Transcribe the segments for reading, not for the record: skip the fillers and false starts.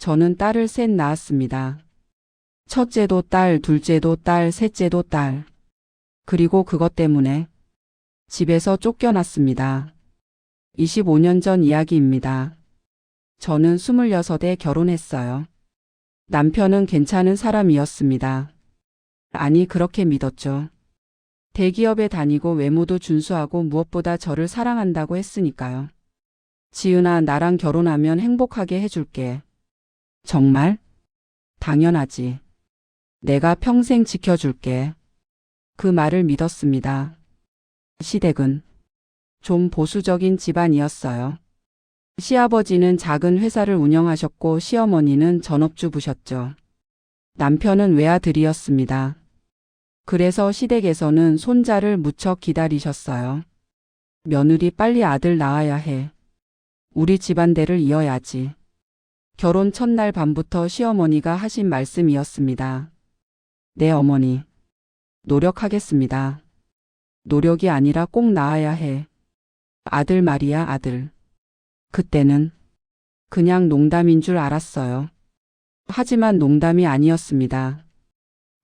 저는 딸을 셋 낳았습니다. 첫째도 딸, 둘째도 딸, 셋째도 딸. 그리고 그것 때문에 집에서 쫓겨났습니다. 25년 전 이야기입니다. 저는 26에 결혼했어요. 남편은 괜찮은 사람이었습니다. 아니, 그렇게 믿었죠. 대기업에 다니고 외모도 준수하고 무엇보다 저를 사랑한다고 했으니까요. 지은아, 나랑 결혼하면 행복하게 해줄게. 정말? 당연하지. 내가 평생 지켜줄게. 그 말을 믿었습니다. 시댁은 좀 보수적인 집안이었어요. 시아버지는 작은 회사를 운영하셨고 시어머니는 전업주부셨죠. 남편은 외아들이었습니다. 그래서 시댁에서는 손자를 무척 기다리셨어요. 며느리 빨리 아들 낳아야 해. 우리 집안대를 이어야지. 결혼 첫날 밤부터 시어머니가 하신 말씀이었습니다. 네, 어머니. 노력하겠습니다. 노력이 아니라 꼭 낳아야 해. 아들 말이야, 아들. 그때는 그냥 농담인 줄 알았어요. 하지만 농담이 아니었습니다.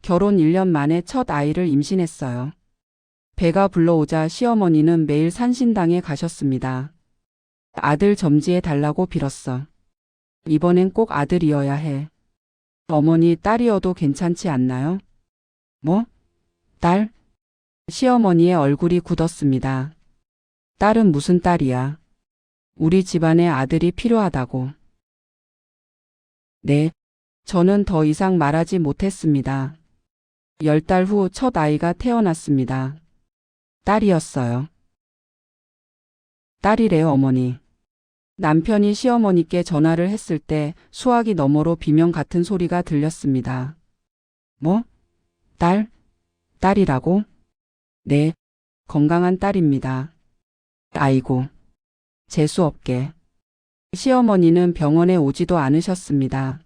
결혼 1년 만에 첫 아이를 임신했어요. 배가 불러오자 시어머니는 매일 산신당에 가셨습니다. 아들 점지해 달라고 빌었어. 이번엔 꼭 아들이어야 해. 어머니, 딸이어도 괜찮지 않나요? 뭐? 딸? 시어머니의 얼굴이 굳었습니다. 딸은 무슨 딸이야? 우리 집안에 아들이 필요하다고. 네. 저는 더 이상 말하지 못했습니다. 10달 후 첫 아이가 태어났습니다. 딸이었어요. 딸이래요, 어머니. 남편이 시어머니께 전화를 했을 때 수화기 너머로 비명 같은 소리가 들렸습니다. 뭐? 딸? 딸이라고? 네, 건강한 딸입니다. 아이고, 재수없게. 시어머니는 병원에 오지도 않으셨습니다.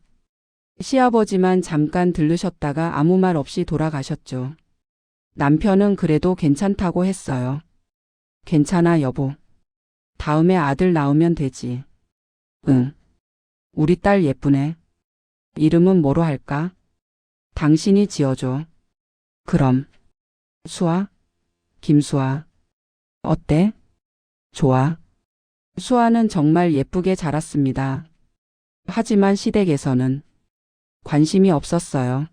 시아버지만 잠깐 들르셨다가 아무 말 없이 돌아가셨죠. 남편은 그래도 괜찮다고 했어요. 괜찮아, 여보. 다음에 아들 낳으면 되지. 응. 우리 딸 예쁘네. 이름은 뭐로 할까? 당신이 지어줘. 그럼. 수아? 김수아. 어때? 좋아. 수아는 정말 예쁘게 자랐습니다. 하지만 시댁에서는 관심이 없었어요.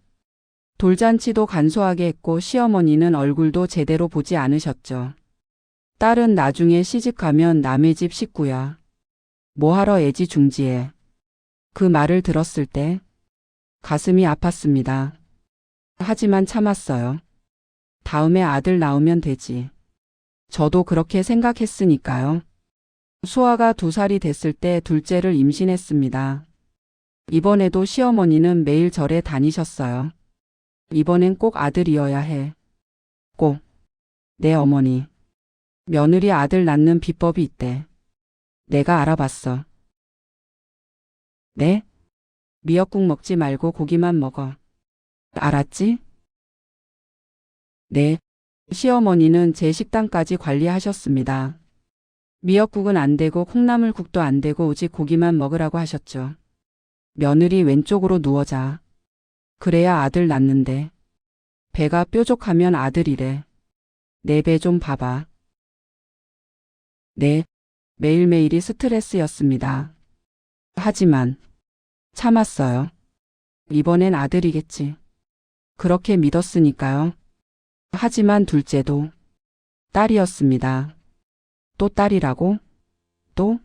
돌잔치도 간소하게 했고 시어머니는 얼굴도 제대로 보지 않으셨죠. 딸은 나중에 시집가면 남의 집 식구야. 뭐하러 애지중지해. 그 말을 들었을 때 가슴이 아팠습니다. 하지만 참았어요. 다음에 아들 낳으면 되지. 저도 그렇게 생각했으니까요. 수아가 2살이 됐을 때 둘째를 임신했습니다. 이번에도 시어머니는 매일 절에 다니셨어요. 이번엔 꼭 아들이어야 해. 꼭. 네, 어머니. 며느리 아들 낳는 비법이 있대. 내가 알아봤어. 네? 미역국 먹지 말고 고기만 먹어. 알았지? 네. 시어머니는 제 식단까지 관리하셨습니다. 미역국은 안 되고 콩나물국도 안 되고 오직 고기만 먹으라고 하셨죠. 며느리 왼쪽으로 누워자. 그래야 아들 낳는데. 배가 뾰족하면 아들이래. 내 배 좀 봐봐. 네. 매일매일이 스트레스였습니다. 하지만 참았어요. 이번엔 아들이겠지. 그렇게 믿었으니까요. 하지만 둘째도 딸이었습니다. 또 딸이라고? 또?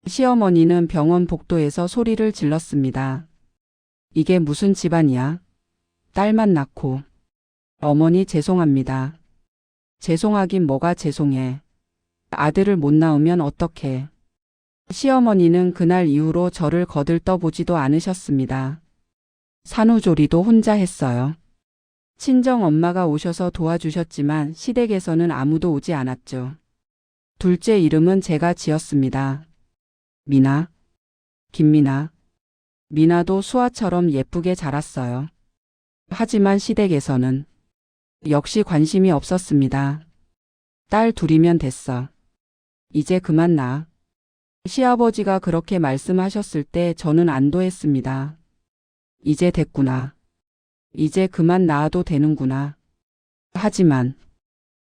시어머니는 병원 복도에서 소리를 질렀습니다. 이게 무슨 집안이야? 딸만 낳고. 어머니 죄송합니다. 죄송하긴 뭐가 죄송해. 아들을 못 낳으면 어떡해. 시어머니는 그날 이후로 저를 거들떠보지도 않으셨습니다. 산후조리도 혼자 했어요. 친정 엄마가 오셔서 도와주셨지만 시댁에서는 아무도 오지 않았죠. 둘째 이름은 제가 지었습니다. 미나, 김미나. 미나도 수아처럼 예쁘게 자랐어요. 하지만 시댁에서는 역시 관심이 없었습니다. 딸 둘이면 됐어. 이제 그만 낳아. 시아버지가 그렇게 말씀하셨을 때 저는 안도했습니다. 이제 됐구나. 이제 그만 낳아도 되는구나. 하지만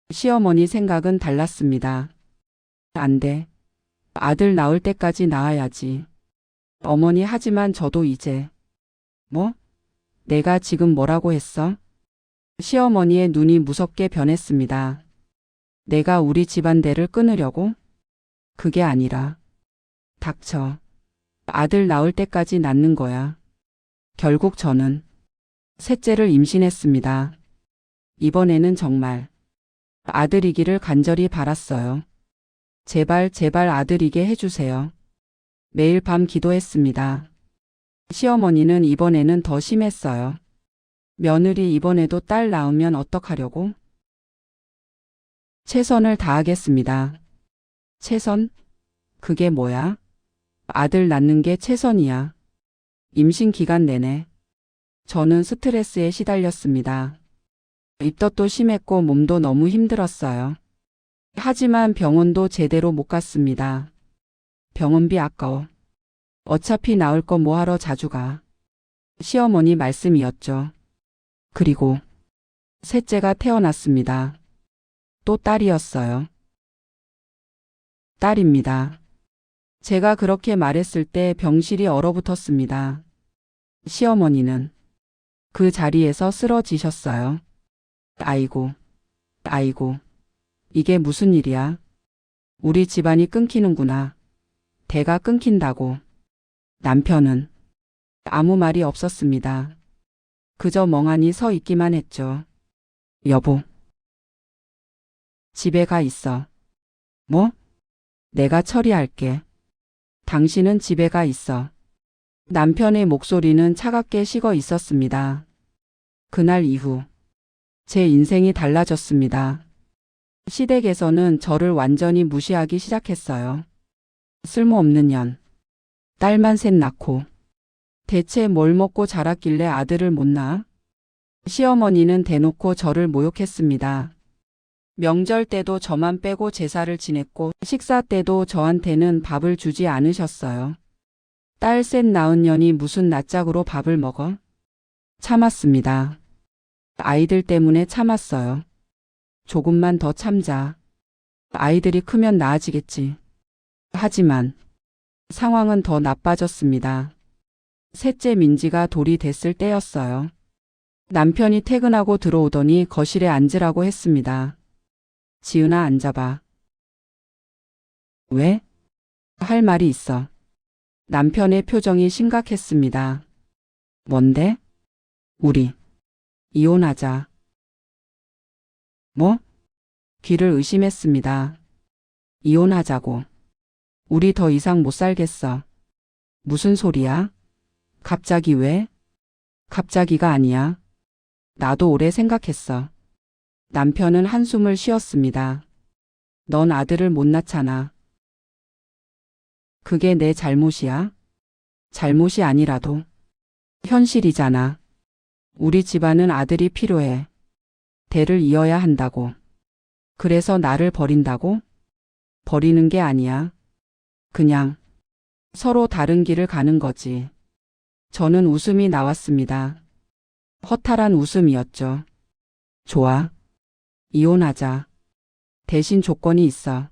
시어머니 생각은 달랐습니다. 안 돼. 아들 낳을 때까지 낳아야지. 어머니 하지만 저도 이제. 뭐? 내가 지금 뭐라고 했어? 시어머니의 눈이 무섭게 변했습니다. 내가 우리 집안대를 끊으려고? 그게 아니라. 닥쳐. 아들 낳을 때까지 낳는 거야. 결국 저는 셋째를 임신했습니다. 이번에는 정말 아들이기를 간절히 바랐어요. 제발 제발 아들이게 해주세요. 매일 밤 기도했습니다. 시어머니는 이번에는 더 심했어요. 며느리 이번에도 딸 낳으면 어떡하려고? 최선을 다하겠습니다. 최선? 그게 뭐야? 아들 낳는 게 최선이야. 임신 기간 내내 저는 스트레스에 시달렸습니다. 입덧도 심했고 몸도 너무 힘들었어요. 하지만 병원도 제대로 못 갔습니다. 병원비 아까워. 어차피 나을 거 뭐하러 자주 가. 시어머니 말씀이었죠. 그리고 셋째가 태어났습니다. 또 딸이었어요. 딸입니다. 제가 그렇게 말했을 때 병실이 얼어붙었습니다. 시어머니는 그 자리에서 쓰러지셨어요. 아이고, 아이고, 이게 무슨 일이야? 우리 집안이 끊기는구나. 대가 끊긴다고. 남편은 아무 말이 없었습니다. 그저 멍하니 서 있기만 했죠. 여보, 집에 가 있어. 뭐? 내가 처리할게. 당신은 집에 가 있어. 남편의 목소리는 차갑게 식어 있었습니다. 그날 이후 제 인생이 달라졌습니다. 시댁에서는 저를 완전히 무시하기 시작했어요. 쓸모없는 년. 딸만 셋 낳고. 대체 뭘 먹고 자랐길래 아들을 못 낳아? 시어머니는 대놓고 저를 모욕했습니다. 명절 때도 저만 빼고 제사를 지냈고 식사 때도 저한테는 밥을 주지 않으셨어요. 딸 셋 낳은 년이 무슨 낯짝으로 밥을 먹어? 참았습니다. 아이들 때문에 참았어요. 조금만 더 참자. 아이들이 크면 나아지겠지. 하지만 상황은 더 나빠졌습니다. 셋째 민지가 돌이 됐을 때였어요. 남편이 퇴근하고 들어오더니 거실에 앉으라고 했습니다. 지은아 앉아봐. 왜? 할 말이 있어. 남편의 표정이 심각했습니다. 뭔데? 우리 이혼하자. 뭐? 귀를 의심했습니다. 이혼하자고. 우리 더 이상 못 살겠어. 무슨 소리야? 갑자기 왜? 갑자기가 아니야. 나도 오래 생각했어. 남편은 한숨을 쉬었습니다. 넌 아들을 못 낳잖아. 그게 내 잘못이야? 잘못이 아니라도 현실이잖아. 우리 집안은 아들이 필요해. 대를 이어야 한다고. 그래서 나를 버린다고? 버리는 게 아니야. 그냥 서로 다른 길을 가는 거지. 저는 웃음이 나왔습니다. 허탈한 웃음이었죠. 좋아. 이혼하자. 대신 조건이 있어.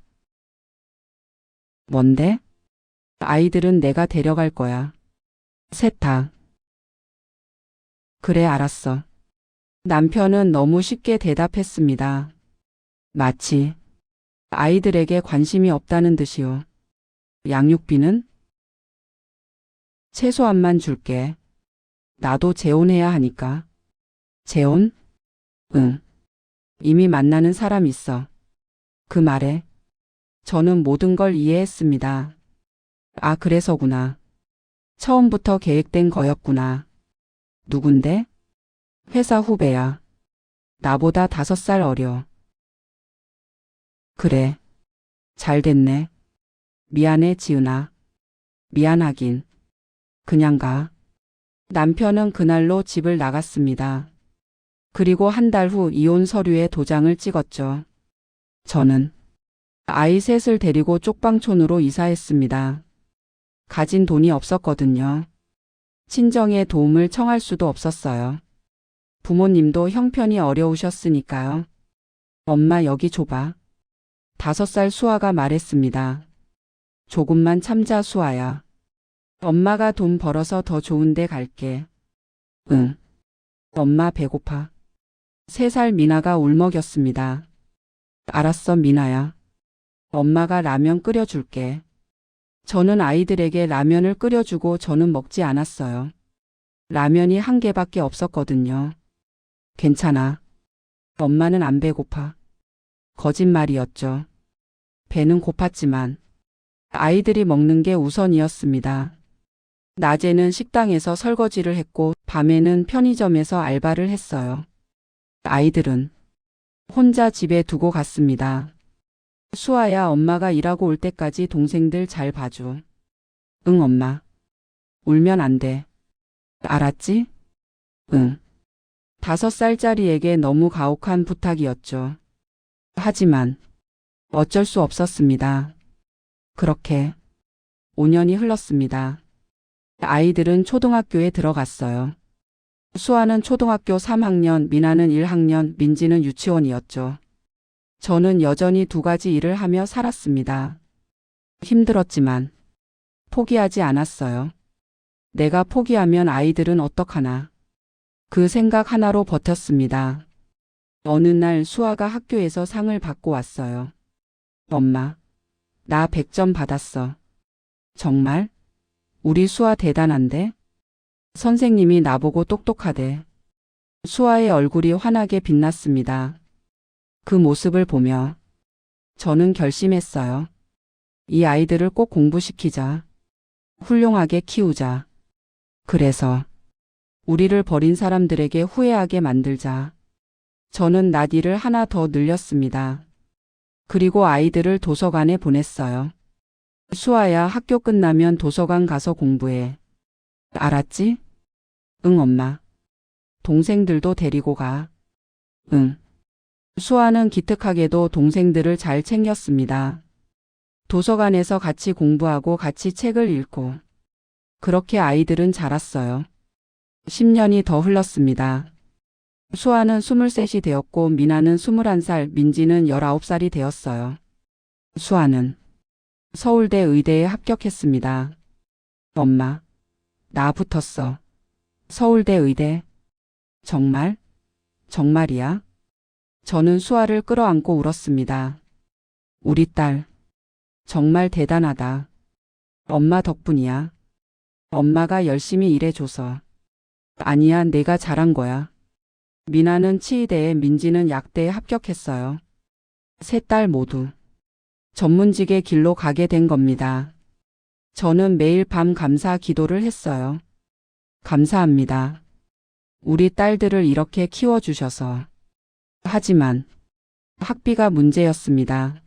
뭔데? 아이들은 내가 데려갈 거야. 셋 다. 그래, 알았어. 남편은 너무 쉽게 대답했습니다. 마치 아이들에게 관심이 없다는 듯이요. 양육비는? 최소한만 줄게. 나도 재혼해야 하니까. 재혼? 응. 이미 만나는 사람 있어. 그 말에 저는 모든 걸 이해했습니다. 아, 그래서구나. 처음부터 계획된 거였구나. 누군데? 회사 후배야. 나보다 5살 어려. 그래. 잘 됐네. 미안해, 지은아. 미안하긴. 그냥 가. 남편은 그날로 집을 나갔습니다. 그리고 한 달 후 이혼 서류에 도장을 찍었죠. 저는 아이 셋을 데리고 쪽방촌으로 이사했습니다. 가진 돈이 없었거든요. 친정의 도움을 청할 수도 없었어요. 부모님도 형편이 어려우셨으니까요. 엄마 여기 줘봐. 5살 수아가 말했습니다. 조금만 참자 수아야. 엄마가 돈 벌어서 더 좋은 데 갈게. 응. 엄마 배고파. 3살 미나가 울먹였습니다. 알았어 미나야. 엄마가 라면 끓여줄게. 저는 아이들에게 라면을 끓여주고 저는 먹지 않았어요. 라면이 1개밖에 없었거든요. 괜찮아. 엄마는 안 배고파. 거짓말이었죠. 배는 고팠지만 아이들이 먹는 게 우선이었습니다. 낮에는 식당에서 설거지를 했고 밤에는 편의점에서 알바를 했어요. 아이들은 혼자 집에 두고 갔습니다. 수아야 엄마가 일하고 올 때까지 동생들 잘 봐줘. 응 엄마. 울면 안 돼. 알았지? 응. 5살짜리에게 너무 가혹한 부탁이었죠. 하지만 어쩔 수 없었습니다. 그렇게 5년이 흘렀습니다. 아이들은 초등학교에 들어갔어요. 수아는 초등학교 3학년, 미나는 1학년, 민지는 유치원이었죠. 저는 여전히 2가지 일을 하며 살았습니다. 힘들었지만 포기하지 않았어요. 내가 포기하면 아이들은 어떡하나. 그 생각 하나로 버텼습니다. 어느 날 수아가 학교에서 상을 받고 왔어요. 엄마, 나 100점 받았어. 정말? 우리 수아 대단한데? 선생님이 나보고 똑똑하대. 수아의 얼굴이 환하게 빛났습니다. 그 모습을 보며 저는 결심했어요. 이 아이들을 꼭 공부시키자. 훌륭하게 키우자. 그래서 우리를 버린 사람들에게 후회하게 만들자. 저는 낮 일을 하나 더 늘렸습니다. 그리고 아이들을 도서관에 보냈어요. 수아야 학교 끝나면 도서관 가서 공부해. 알았지? 응 엄마. 동생들도 데리고 가. 응. 수아는 기특하게도 동생들을 잘 챙겼습니다. 도서관에서 같이 공부하고 같이 책을 읽고 그렇게 아이들은 자랐어요. 10년이 더 흘렀습니다. 수아는 23이 되었고 미나는 21살, 민지는 19살이 되었어요. 수아는 서울대 의대에 합격했습니다. 엄마, 나 붙었어. 서울대 의대. 정말? 정말이야? 저는 수아를 끌어안고 울었습니다. 우리 딸, 정말 대단하다. 엄마 덕분이야. 엄마가 열심히 일해줘서. 아니야, 내가 잘한 거야. 미나는 치의대에 민지는 약대에 합격했어요. 3딸 모두 전문직의 길로 가게 된 겁니다. 저는 매일 밤 감사 기도를 했어요. 감사합니다. 우리 딸들을 이렇게 키워주셔서. 하지만 학비가 문제였습니다.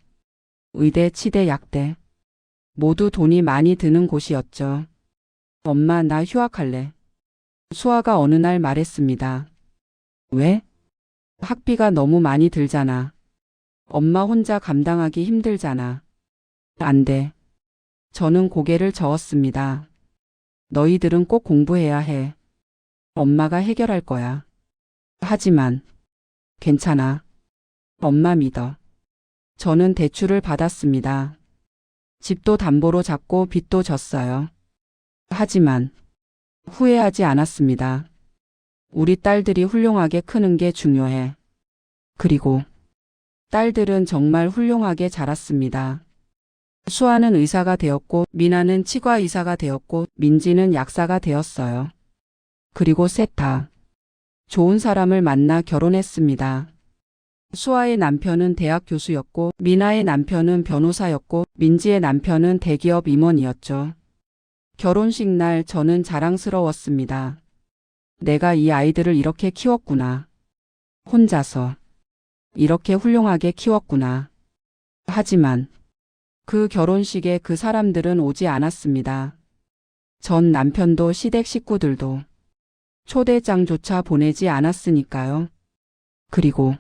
의대, 치대, 약대. 모두 돈이 많이 드는 곳이었죠. 엄마, 나 휴학할래. 수아가 어느 날 말했습니다. 왜? 학비가 너무 많이 들잖아. 엄마 혼자 감당하기 힘들잖아. 안 돼. 저는 고개를 저었습니다. 너희들은 꼭 공부해야 해. 엄마가 해결할 거야. 하지만 괜찮아. 엄마 믿어. 저는 대출을 받았습니다. 집도 담보로 잡고 빚도 졌어요. 하지만 후회하지 않았습니다. 우리 딸들이 훌륭하게 크는 게 중요해. 그리고 딸들은 정말 훌륭하게 자랐습니다. 수아는 의사가 되었고 미나는 치과의사가 되었고 민지는 약사가 되었어요. 그리고 셋 다 좋은 사람을 만나 결혼했습니다. 수아의 남편은 대학 교수였고 미나의 남편은 변호사였고 민지의 남편은 대기업 임원이었죠. 결혼식 날 저는 자랑스러웠습니다. 내가 이 아이들을 이렇게 키웠구나. 혼자서 이렇게 훌륭하게 키웠구나. 하지만 그 결혼식에 그 사람들은 오지 않았습니다. 전 남편도 시댁 식구들도 초대장조차 보내지 않았으니까요. 그리고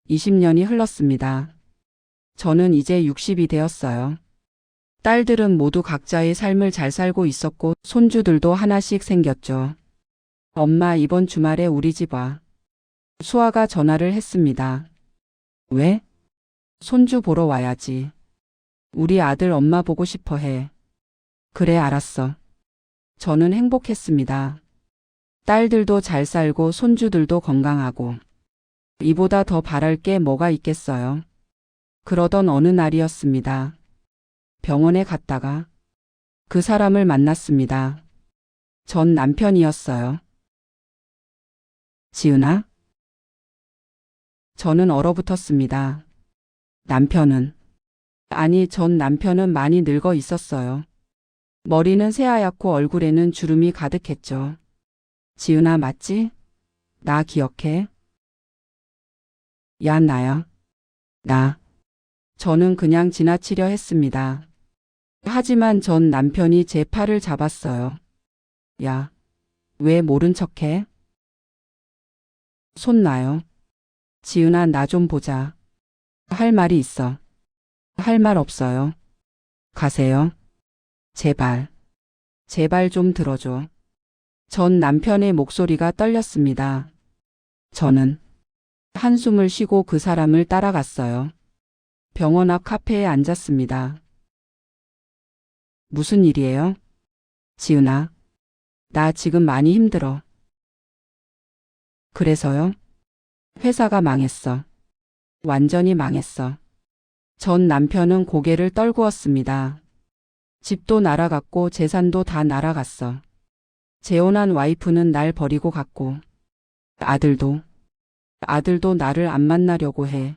20년이 흘렀습니다. 저는 이제 60이 되었어요. 딸들은 모두 각자의 삶을 잘 살고 있었고 손주들도 하나씩 생겼죠. 엄마, 이번 주말에 우리 집 와. 수아가 전화를 했습니다. 왜? 손주 보러 와야지. 우리 아들 엄마 보고 싶어 해. 그래, 알았어. 저는 행복했습니다. 딸들도 잘 살고 손주들도 건강하고. 이보다 더 바랄 게 뭐가 있겠어요. 그러던 어느 날이었습니다. 병원에 갔다가 그 사람을 만났습니다. 전 남편이었어요. 지은아? 저는 얼어붙었습니다. 남편은? 아니, 전 남편은 많이 늙어 있었어요. 머리는 새하얗고 얼굴에는 주름이 가득했죠. 지은아, 맞지? 나 기억해? 야, 나야. 나. 저는 그냥 지나치려 했습니다. 하지만 전 남편이 제 팔을 잡았어요. 야, 왜 모른 척해? 손 놔요. 지은아, 나 좀 보자. 할 말이 있어. 할 말 없어요. 가세요. 제발. 제발 좀 들어줘. 전 남편의 목소리가 떨렸습니다. 저는 한숨을 쉬고 그 사람을 따라갔어요. 병원 앞 카페에 앉았습니다. 무슨 일이에요? 지은아, 나 지금 많이 힘들어. 그래서요? 회사가 망했어. 완전히 망했어. 전 남편은 고개를 떨구었습니다. 집도 날아갔고 재산도 다 날아갔어. 재혼한 와이프는 날 버리고 갔고, 아들도 나를 안 만나려고 해.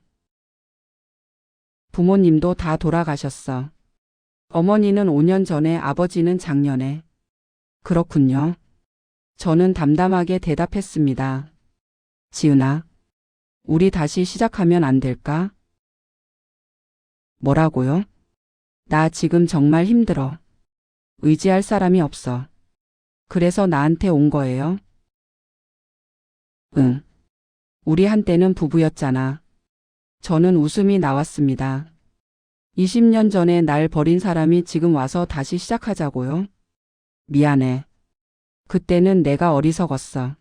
부모님도 다 돌아가셨어. 어머니는 5년 전에, 아버지는 작년에. 그렇군요. 저는 담담하게 대답했습니다. 지은아, 우리 다시 시작하면 안 될까? 뭐라고요? 나 지금 정말 힘들어. 의지할 사람이 없어. 그래서 나한테 온 거예요? 응. 우리 한때는 부부였잖아. 저는 웃음이 나왔습니다. 20년 전에 날 버린 사람이 지금 와서 다시 시작하자고요? 미안해. 그때는 내가 어리석었어.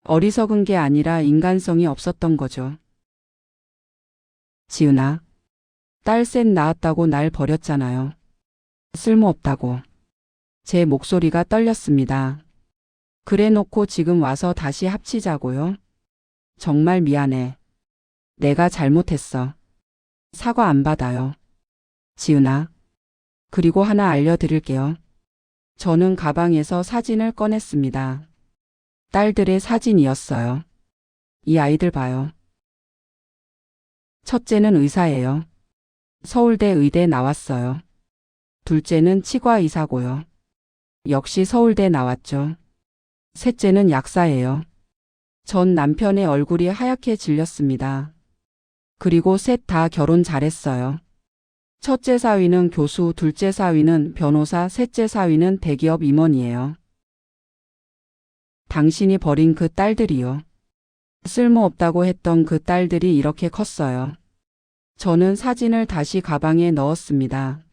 어리석은 게 아니라 인간성이 없었던 거죠. 지은아, 딸 셋 낳았다고 날 버렸잖아요. 쓸모없다고. 제 목소리가 떨렸습니다. 그래 놓고 지금 와서 다시 합치자고요? 정말 미안해. 내가 잘못했어. 사과 안 받아요. 지은아, 그리고 하나 알려드릴게요. 저는 가방에서 사진을 꺼냈습니다. 딸들의 사진이었어요. 이 아이들 봐요. 첫째는 의사예요. 서울대 의대 나왔어요. 둘째는 치과의사고요. 역시 서울대 나왔죠. 셋째는 약사예요. 전 남편의 얼굴이 하얗게 질렸습니다. 그리고 셋 다 결혼 잘했어요. 첫째 사위는 교수, 둘째 사위는 변호사, 셋째 사위는 대기업 임원이에요. 당신이 버린 그 딸들이요. 쓸모없다고 했던 그 딸들이 이렇게 컸어요. 저는 사진을 다시 가방에 넣었습니다.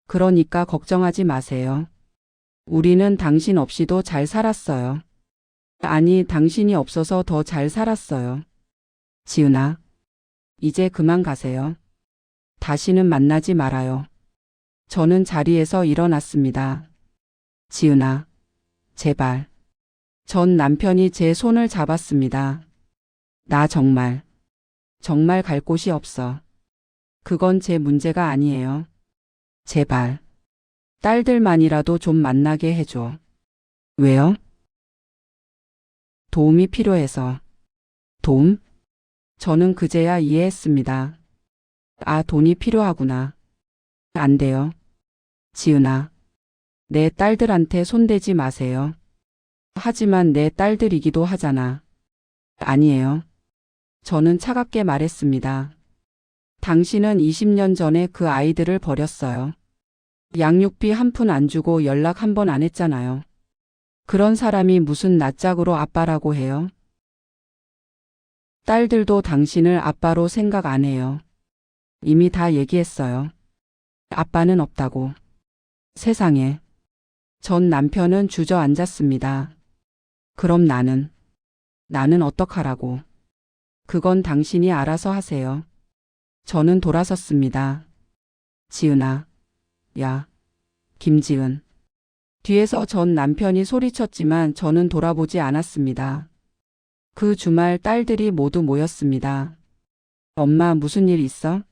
그러니까 걱정하지 마세요. 우리는 당신 없이도 잘 살았어요. 아니, 당신이 없어서 더 잘 살았어요. 지은아, 이제 그만 가세요. 다시는 만나지 말아요. 저는 자리에서 일어났습니다. 지은아, 제발. 전 남편이 제 손을 잡았습니다. 나 정말 갈 곳이 없어. 그건 제 문제가 아니에요. 제발. 딸들만이라도 좀 만나게 해줘. 왜요? 도움이 필요해서. 도움? 저는 그제야 이해했습니다. 아, 돈이 필요하구나. 안 돼요. 지은아, 내 딸들한테 손대지 마세요. 하지만 내 딸들이기도 하잖아. 아니에요. 저는 차갑게 말했습니다. 당신은 20년 전에 그 아이들을 버렸어요. 양육비 한 푼 안 주고 연락 한 번 안 했잖아요. 그런 사람이 무슨 낯짝으로 아빠라고 해요? 딸들도 당신을 아빠로 생각 안 해요. 이미 다 얘기했어요. 아빠는 없다고. 세상에. 전 남편은 주저앉았습니다. 그럼 나는 어떡하라고. 그건 당신이 알아서 하세요. 저는 돌아섰습니다. 지은아. 야. 김지은. 뒤에서 전 남편이 소리쳤지만 저는 돌아보지 않았습니다. 그 주말 딸들이 모두 모였습니다. 엄마 무슨 일 있어?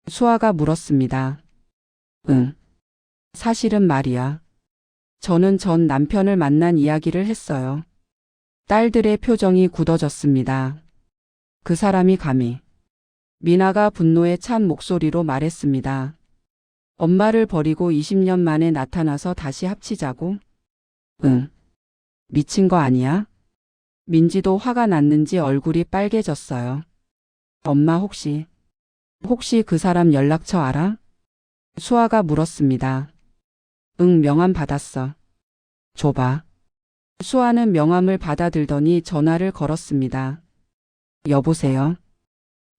수아가 물었습니다. 응. 사실은 말이야. 저는 전 남편을 만난 이야기를 했어요. 딸들의 표정이 굳어졌습니다. 그 사람이 감히. 미나가 분노에 찬 목소리로 말했습니다. 엄마를 버리고 20년 만에 나타나서 다시 합치자고? 응. 미친 거 아니야? 민지도 화가 났는지 얼굴이 빨개졌어요. 엄마 혹시 그 사람 연락처 알아? 수아가 물었습니다. 응, 명함 받았어. 줘봐. 수아는 명함을 받아들더니 전화를 걸었습니다. 여보세요?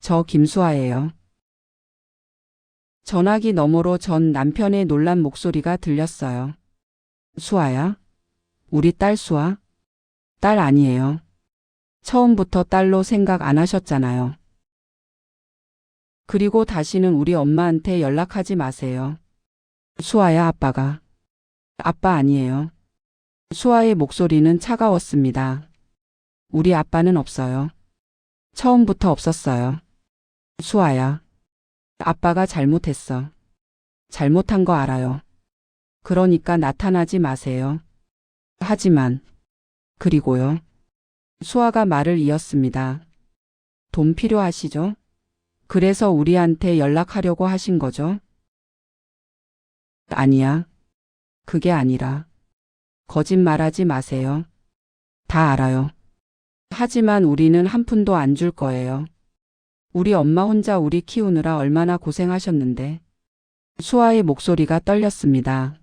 저 김수아예요. 전화기 너머로 전 남편의 놀란 목소리가 들렸어요. 수아야? 우리 딸 수아? 딸 아니에요. 처음부터 딸로 생각 안 하셨잖아요. 그리고 다시는 우리 엄마한테 연락하지 마세요. 수아야, 아빠가. 아빠 아니에요. 수아의 목소리는 차가웠습니다. 우리 아빠는 없어요. 처음부터 없었어요. 수아야. 아빠가 잘못했어. 잘못한 거 알아요. 그러니까 나타나지 마세요. 하지만, 그리고요. 수아가 말을 이었습니다. 돈 필요하시죠? 그래서 우리한테 연락하려고 하신 거죠? 아니야. 그게 아니라. 거짓말하지 마세요. 다 알아요. 하지만 우리는 한 푼도 안 줄 거예요. 우리 엄마 혼자 우리 키우느라 얼마나 고생하셨는데. 수아의 목소리가 떨렸습니다.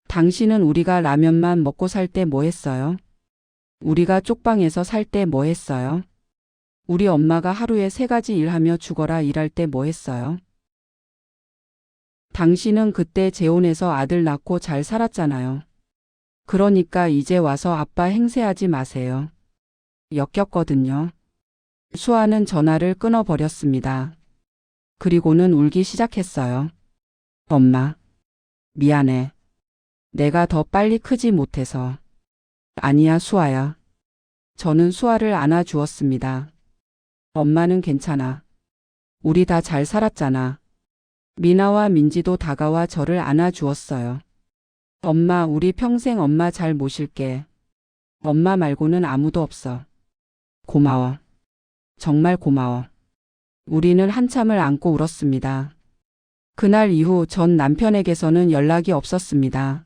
당신은 우리가 라면만 먹고 살 때 뭐 했어요? 우리가 쪽방에서 살 때 뭐 했어요? 우리 엄마가 하루에 3가지 일하며 죽어라 일할 때 뭐 했어요? 당신은 그때 재혼해서 아들 낳고 잘 살았잖아요. 그러니까 이제 와서 아빠 행세하지 마세요. 역겹거든요. 수아는 전화를 끊어버렸습니다. 그리고는 울기 시작했어요. 엄마, 미안해. 내가 더 빨리 크지 못해서. 아니야, 수아야. 저는 수아를 안아주었습니다. 엄마는 괜찮아. 우리 다 잘 살았잖아. 미나와 민지도 다가와 저를 안아주었어요. 엄마, 우리 평생 엄마 잘 모실게. 엄마 말고는 아무도 없어. 고마워. 정말 고마워. 우리는 한참을 안고 울었습니다. 그날 이후 전 남편에게서는 연락이 없었습니다.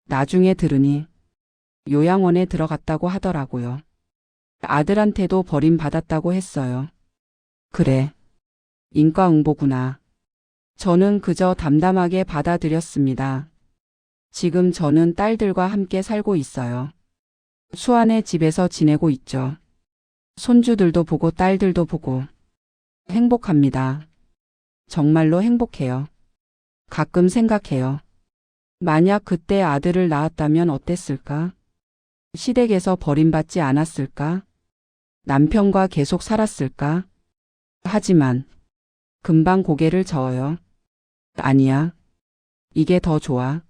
나중에 들으니 요양원에 들어갔다고 하더라고요. 아들한테도 버림받았다고 했어요. 그래. 인과응보구나. 저는 그저 담담하게 받아들였습니다. 지금 저는 딸들과 함께 살고 있어요. 수아네 집에서 지내고 있죠. 손주들도 보고 딸들도 보고. 행복합니다. 정말로 행복해요. 가끔 생각해요. 만약 그때 아들을 낳았다면 어땠을까? 시댁에서 버림받지 않았을까? 남편과 계속 살았을까? 하지만 금방 고개를 저어요. 아니야. 이게 더 좋아.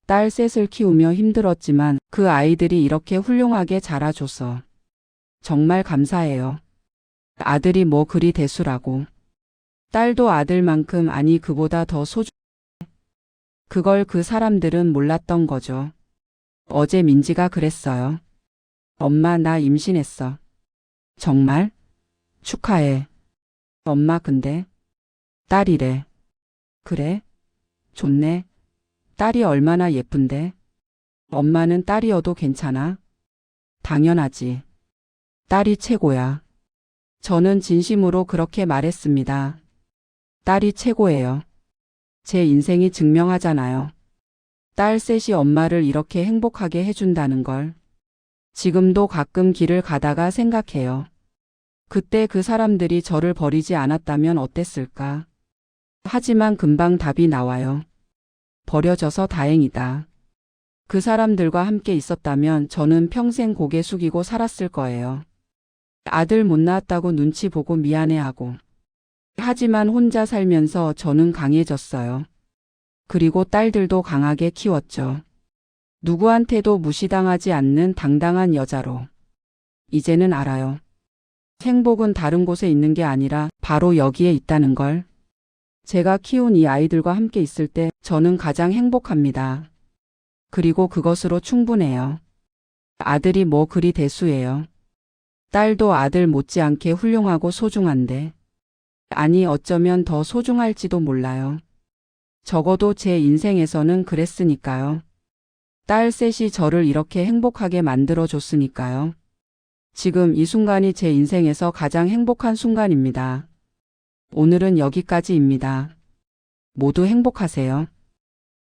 딸 셋을 키우며 힘들었지만 그 아이들이 이렇게 훌륭하게 자라줘서 정말 감사해요. 아들이 뭐 그리 대수라고. 딸도 아들만큼 아니 그보다 더 그걸 그 사람들은 몰랐던 거죠. 어제 민지가 그랬어요. 엄마 나 임신했어. 정말? 축하해. 엄마 근데 딸이래. 그래? 좋네. 딸이 얼마나 예쁜데? 엄마는 딸이어도 괜찮아? 당연하지. 딸이 최고야. 저는 진심으로 그렇게 말했습니다. 딸이 최고예요. 제 인생이 증명하잖아요. 딸 셋이 엄마를 이렇게 행복하게 해준다는 걸. 지금도 가끔 길을 가다가 생각해요. 그때 그 사람들이 저를 버리지 않았다면 어땠을까? 하지만 금방 답이 나와요. 버려져서 다행이다. 그 사람들과 함께 있었다면 저는 평생 고개 숙이고 살았을 거예요. 아들 못 낳았다고 눈치 보고 미안해하고. 하지만 혼자 살면서 저는 강해졌어요. 그리고 딸들도 강하게 키웠죠. 누구한테도 무시당하지 않는 당당한 여자로. 이제는 알아요. 행복은 다른 곳에 있는 게 아니라 바로 여기에 있다는 걸. 제가 키운 이 아이들과 함께 있을 때 저는 가장 행복합니다. 그리고 그것으로 충분해요. 아들이 뭐 그리 대수예요. 딸도 아들 못지않게 훌륭하고 소중한데. 아니 어쩌면 더 소중할지도 몰라요. 적어도 제 인생에서는 그랬으니까요. 딸 셋이 저를 이렇게 행복하게 만들어줬으니까요. 지금 이 순간이 제 인생에서 가장 행복한 순간입니다. 오늘은 여기까지입니다. 모두 행복하세요.